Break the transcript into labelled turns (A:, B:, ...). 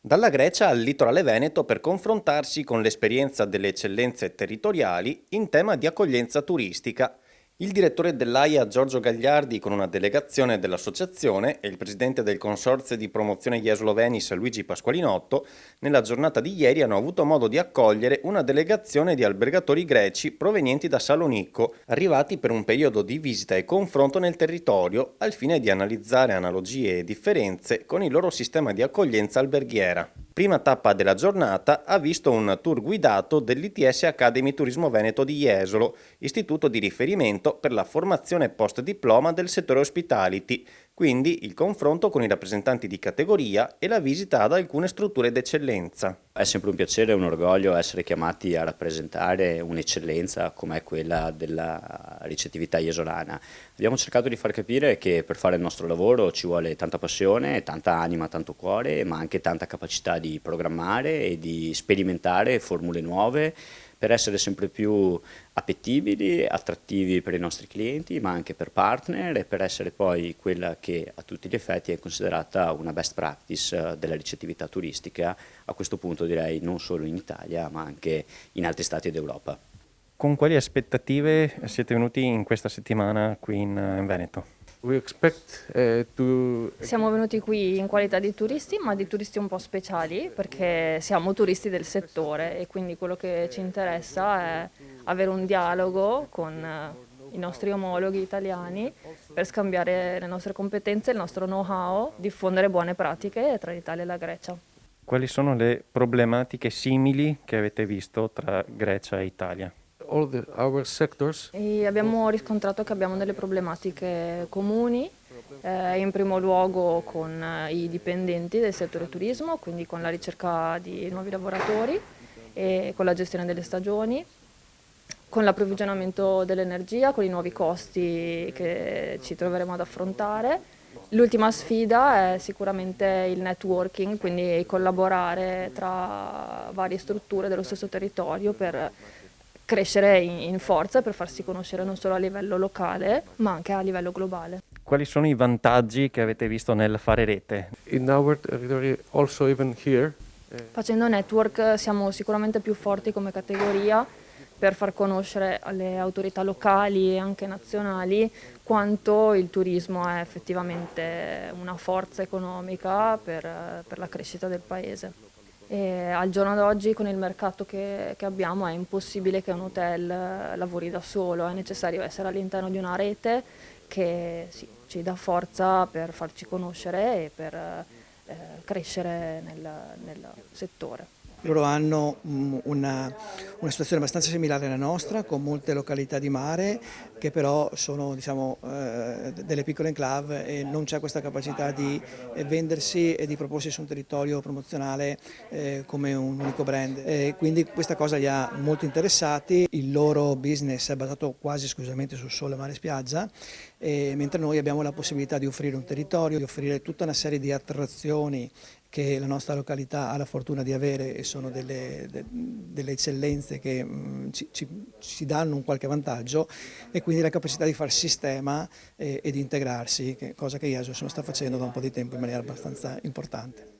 A: Dalla Grecia al litorale veneto per confrontarsi con l'esperienza delle eccellenze territoriali in tema di accoglienza turistica. Il direttore dell'AIA Giorgio Gagliardi con una delegazione dell'associazione e il presidente del consorzio di promozione Jesolo Venis Luigi Pasqualinotto nella giornata di ieri hanno avuto modo di accogliere una delegazione di albergatori greci provenienti da Salonicco, arrivati per un periodo di visita e confronto nel territorio al fine di analizzare analogie e differenze con il loro sistema di accoglienza alberghiera. Prima tappa della giornata ha visto un tour guidato dell'ITS Academy Turismo Veneto di Jesolo, istituto di riferimento per la formazione post-diploma del settore hospitality, quindi il confronto con i rappresentanti di categoria e la visita ad alcune strutture d'eccellenza.
B: È sempre un piacere e un orgoglio essere chiamati a rappresentare un'eccellenza come quella della ricettività jesolana. Abbiamo cercato di far capire che per fare il nostro lavoro ci vuole tanta passione, tanta anima, tanto cuore, ma anche tanta capacità di programmare e di sperimentare formule nuove per essere sempre più appetibili, attrattivi per i nostri clienti, ma anche per partner e per essere poi quella che a tutti gli effetti è considerata una best practice della ricettività turistica, a questo punto direi non solo in Italia, ma anche in altri stati d'Europa.
A: Con quali aspettative siete venuti in questa settimana qui in Veneto?
C: Siamo venuti qui in qualità di turisti, ma di turisti un po' speciali, perché siamo turisti del settore e quindi quello che ci interessa è avere un dialogo con i nostri omologhi italiani per scambiare le nostre competenze, il nostro know-how, diffondere buone pratiche tra l'Italia e la Grecia.
A: Quali sono le problematiche simili che avete visto tra Grecia e Italia?
C: E abbiamo riscontrato che abbiamo delle problematiche comuni, in primo luogo con i dipendenti del settore turismo, quindi con la ricerca di nuovi lavoratori e con la gestione delle stagioni, con l'approvvigionamento dell'energia, con i nuovi costi che ci troveremo ad affrontare. L'ultima sfida è sicuramente il networking, quindi collaborare tra varie strutture dello stesso territorio per crescere in forza, per farsi conoscere non solo a livello locale, ma anche a livello globale.
A: Quali sono i vantaggi che avete visto nel fare rete?
C: Facendo network siamo sicuramente più forti come categoria per far conoscere alle autorità locali e anche nazionali quanto il turismo è effettivamente una forza economica per la crescita del paese. E al giorno d'oggi con il mercato che abbiamo è impossibile che un hotel lavori da solo, è necessario essere all'interno di una rete che sì, ci dà forza per farci conoscere e per crescere nel settore.
D: Loro hanno una situazione abbastanza similare alla nostra, con molte località di mare che però sono delle piccole enclave e non c'è questa capacità di vendersi e di proporsi su un territorio promozionale come un unico brand. Quindi questa cosa li ha molto interessati, il loro business è basato quasi esclusivamente sul sole, mare e spiaggia, mentre noi abbiamo la possibilità di offrire un territorio, di offrire tutta una serie di attrazioni che la nostra località ha la fortuna di avere e sono delle eccellenze che ci danno un qualche vantaggio e quindi la capacità di far sistema e di integrarsi, cosa che Jesolo sta facendo da un po' di tempo in maniera abbastanza importante.